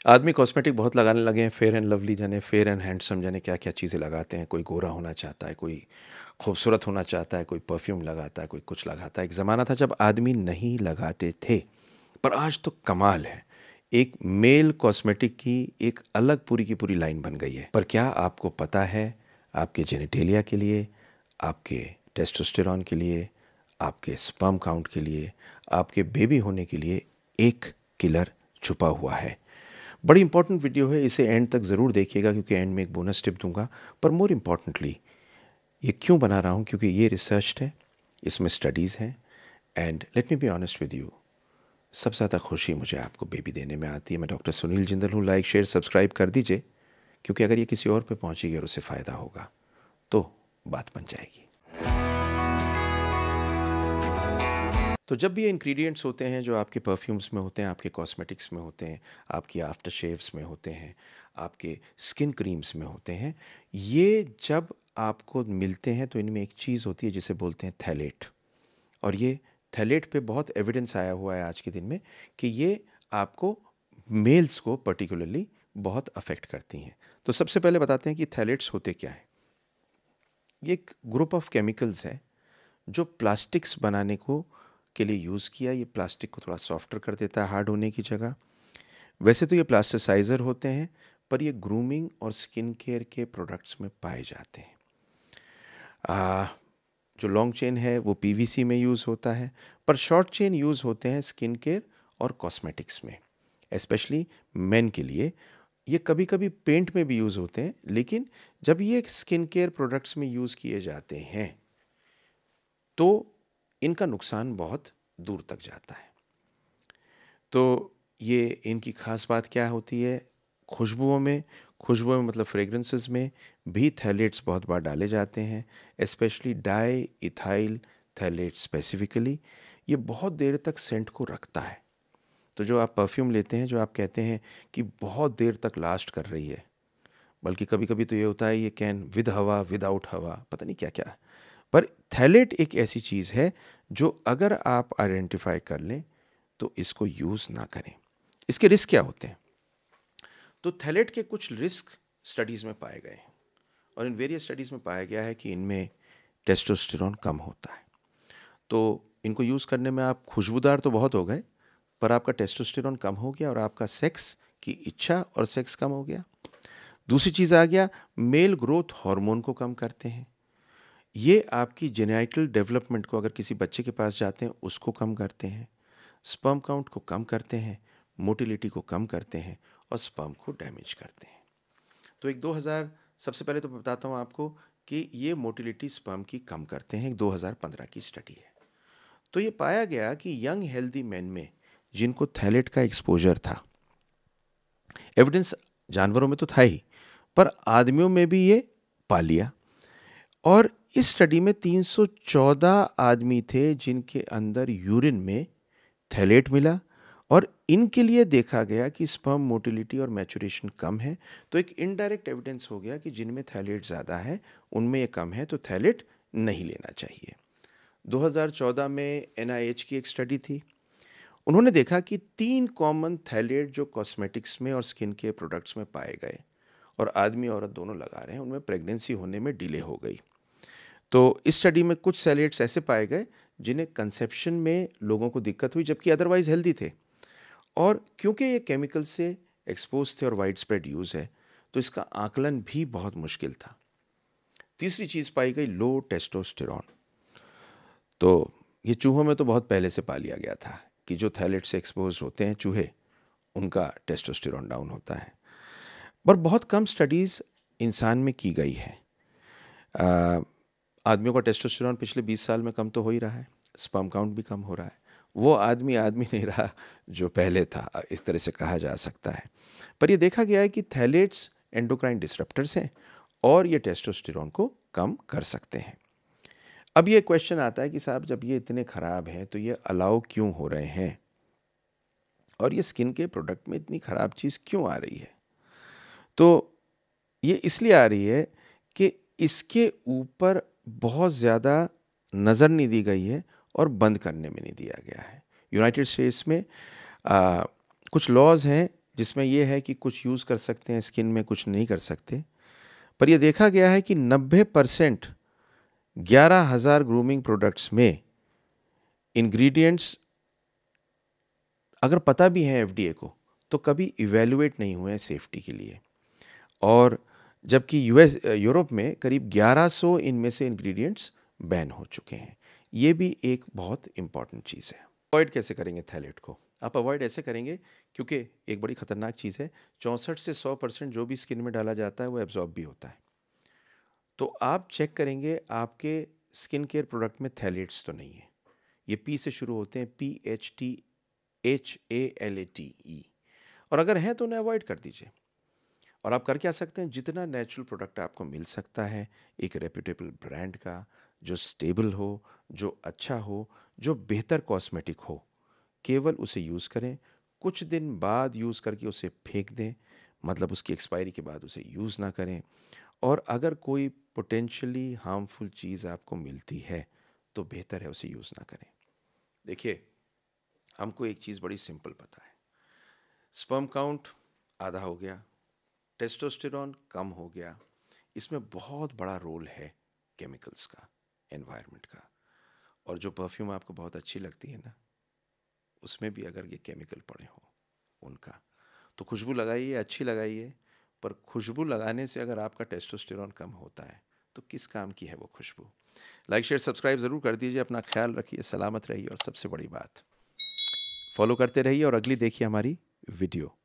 आदमी कॉस्मेटिक बहुत लगाने लगे हैं, फेयर एंड लवली जाने, फेयर एंड हैंडसम जाने क्या क्या चीज़ें लगाते हैं। कोई गोरा होना चाहता है, कोई खूबसूरत होना चाहता है, कोई परफ्यूम लगाता है, कोई कुछ लगाता है। एक ज़माना था जब आदमी नहीं लगाते थे, पर आज तो कमाल है। एक मेल कॉस्मेटिक की एक अलग पूरी की पूरी लाइन बन गई है। पर क्या आपको पता है, आपके जेनिटेलिया के लिए, आपके टेस्टोस्टेरॉन के लिए, आपके स्पर्म काउंट के लिए, आपके बेबी होने के लिए एक किलर छुपा हुआ है। बड़ी इंपॉर्टेंट वीडियो है, इसे एंड तक ज़रूर देखिएगा क्योंकि एंड में एक बोनस टिप दूंगा। पर मोर इम्पॉर्टेंटली ये क्यों बना रहा हूँ, क्योंकि ये रिसर्च है, इसमें स्टडीज़ हैं। And let me be honest with you, सबसे ज़्यादा खुशी मुझे आपको बेबी देने में आती है। मैं डॉक्टर सुनील जिंदल हूँ। लाइक शेयर सब्सक्राइब कर दीजिए, क्योंकि अगर ये किसी और पे पहुँचेगी और उसे फ़ायदा होगा तो बात बन जाएगी। तो जब भी ये इंग्रेडिएंट्स होते हैं जो आपके परफ्यूम्स में होते हैं, आपके कॉस्मेटिक्स में होते हैं, आपकी आफ्टर शेव्स में होते हैं, आपके स्किन क्रीम्स में होते हैं, ये जब आपको मिलते हैं तो इनमें एक चीज़ होती है जिसे बोलते हैं थैलेट। और ये थैलेट पे बहुत एविडेंस आया हुआ है आज के दिन में कि ये आपको मेल्स को पर्टिकुलरली बहुत अफेक्ट करती हैं। तो सबसे पहले बताते हैं कि थैलेट्स होते क्या हैं। ये एक ग्रुप ऑफ केमिकल्स है जो प्लास्टिक्स बनाने को के लिए यूज़ किया। ये प्लास्टिक को थोड़ा सॉफ्टर कर देता है हार्ड होने की जगह। वैसे तो ये प्लास्टिसाइज़र होते हैं, पर ये ग्रूमिंग और स्किन केयर के प्रोडक्ट्स में पाए जाते हैं। जो लॉन्ग चेन है वो पीवीसी में यूज़ होता है, पर शॉर्ट चेन यूज़ होते हैं स्किन केयर और कॉस्मेटिक्स में, स्पेशली मेन के लिए। ये कभी कभी पेंट में भी यूज़ होते हैं, लेकिन जब ये स्किन केयर प्रोडक्ट्स में यूज़ किए जाते हैं तो इनका नुकसान बहुत दूर तक जाता है। तो ये इनकी ख़ास बात क्या होती है, खुशबुओं में मतलब फ्रेगरेंसेस में भी थैलेट्स बहुत बार डाले जाते हैं, specially di ethyl phthalate specifically. ये बहुत देर तक सेंट को रखता है। तो जो आप परफ्यूम लेते हैं, जो आप कहते हैं कि बहुत देर तक लास्ट कर रही है, बल्कि कभी कभी तो ये होता है ये कैन विद हवा विदाउट हवा, पता नहीं क्या क्या। पर थैलेट एक ऐसी चीज़ है जो अगर आप आइडेंटिफाई कर लें तो इसको यूज़ ना करें। इसके रिस्क क्या होते हैं? तो थैलेट के कुछ रिस्क स्टडीज़ में पाए गए हैं, और इन वेरियस स्टडीज़ में पाया गया है कि इनमें टेस्टोस्टेरॉन कम होता है। तो इनको यूज़ करने में आप खुशबूदार तो बहुत हो गए, पर आपका टेस्टोस्टेरॉन कम हो गया और आपका सेक्स की इच्छा और सेक्स कम हो गया। दूसरी चीज़ आ गया, मेल ग्रोथ हार्मोन को कम करते हैं। ये आपकी जेनाइटल डेवलपमेंट को, अगर किसी बच्चे के पास जाते हैं, उसको कम करते हैं। स्पर्म काउंट को कम करते हैं, मोटिलिटी को कम करते हैं और स्पर्म को डैमेज करते हैं। तो एक 2000, सबसे पहले तो बताता हूँ आपको कि ये मोटिलिटी स्पर्म की कम करते हैं। एक 2015 की स्टडी है। तो ये पाया गया कि यंग हेल्दी मैन में जिनको थैलेट का एक्सपोजर था, एविडेंस जानवरों में तो था ही, पर आदमियों में भी ये पा लिया। और इस स्टडी में 314 आदमी थे जिनके अंदर यूरिन में थैलेट मिला, और इनके लिए देखा गया कि स्पर्म मोटिलिटी और मैचुरेशन कम है। तो एक इनडायरेक्ट एविडेंस हो गया कि जिनमें थैलेट ज़्यादा है उनमें ये कम है, तो थैलेट नहीं लेना चाहिए। 2014 में NIH की एक स्टडी थी। उन्होंने देखा कि 3 कॉमन थैलेट जो कॉस्मेटिक्स में और स्किन केयर प्रोडक्ट्स में पाए गए, और आदमी औरत दोनों लगा रहे हैं, उनमें प्रेगनेंसी होने में डिले हो गई। तो इस स्टडी में कुछ थैलेट्स ऐसे पाए गए जिन्हें कंसेप्शन में लोगों को दिक्कत हुई, जबकि अदरवाइज हेल्दी थे। और क्योंकि ये केमिकल से एक्सपोज थे और वाइड स्प्रेड यूज़ है, तो इसका आकलन भी बहुत मुश्किल था। तीसरी चीज़ पाई गई, लो टेस्टोस्टेरॉन। तो ये चूहों में तो बहुत पहले से पा लिया गया था कि जो थैलेट से एक्सपोज होते हैं चूहे, उनका टेस्टोस्टेरॉन डाउन होता है। पर बहुत कम स्टडीज़ इंसान में की गई है। आदमियों का टेस्टोस्टेरॉन पिछले 20 साल में कम तो हो ही रहा है, स्पर्म काउंट भी कम हो रहा है। वो आदमी आदमी नहीं रहा जो पहले था, इस तरह से कहा जा सकता है। पर ये देखा गया है कि थैलेट्स एंडोक्राइन डिसरप्टर्स हैं और ये टेस्टोस्टेरॉन को कम कर सकते हैं। अब ये क्वेश्चन आता है कि साहब जब ये इतने ख़राब हैं तो ये अलाउ क्यों हो रहे हैं, और ये स्किन के प्रोडक्ट में इतनी ख़राब चीज़ क्यों आ रही है? तो ये इसलिए आ रही है कि इसके ऊपर बहुत ज़्यादा नज़र नहीं दी गई है और बंद करने में नहीं दिया गया है। यूनाइटेड स्टेट्स में कुछ लॉज हैं जिसमें ये है कि कुछ यूज़ कर सकते हैं स्किन में, कुछ नहीं कर सकते। पर यह देखा गया है कि 90% 11,000 ग्रूमिंग प्रोडक्ट्स में इंग्रेडिएंट्स अगर पता भी है एफडीए को, तो कभी इवैल्यूएट नहीं हुए हैं सेफ्टी के लिए। और जबकि यूरोप में करीब 1100 इनमें से इंग्रेडिएंट्स बैन हो चुके हैं। ये भी एक बहुत इंपॉर्टेंट चीज़ है। अवॉइड कैसे करेंगे थैलेट को? आप अवॉइड ऐसे करेंगे, क्योंकि एक बड़ी ख़तरनाक चीज़ है, 64 से 100% जो भी स्किन में डाला जाता है वो एब्जॉर्ब भी होता है। तो आप चेक करेंगे आपके स्किन केयर प्रोडक्ट में थैलेट्स तो नहीं है। ये पी से शुरू होते हैं, PHTHALATE, और अगर हैं तो उन्हें अवॉइड कर दीजिए। और आप कर क्या सकते हैं, जितना नेचुरल प्रोडक्ट आपको मिल सकता है एक रेप्यूटेबल ब्रांड का, जो स्टेबल हो, जो अच्छा हो, जो बेहतर कॉस्मेटिक हो, केवल उसे यूज़ करें। कुछ दिन बाद यूज़ करके उसे फेंक दें, मतलब उसकी एक्सपायरी के बाद उसे यूज़ ना करें। और अगर कोई पोटेंशियली हार्मफुल चीज़ आपको मिलती है तो बेहतर है उसे यूज़ ना करें। देखिए, हमको एक चीज़ बड़ी सिंपल पता है, स्पर्म काउंट आधा हो गया, टेस्टोस्टेरोन कम हो गया। इसमें बहुत बड़ा रोल है केमिकल्स का, एनवायरनमेंट का। और जो परफ्यूम आपको बहुत अच्छी लगती है ना, उसमें भी अगर ये केमिकल पड़े हों उनका, तो खुशबू लगाइए, अच्छी लगाइए, पर खुशबू लगाने से अगर आपका टेस्टोस्टेरोन कम होता है तो किस काम की है वो खुशबू? लाइक शेयर सब्सक्राइब ज़रूर कर दीजिए। अपना ख्याल रखिए, सलामत रहिए, और सबसे बड़ी बात, फॉलो करते रहिए और अगली देखिए हमारी वीडियो।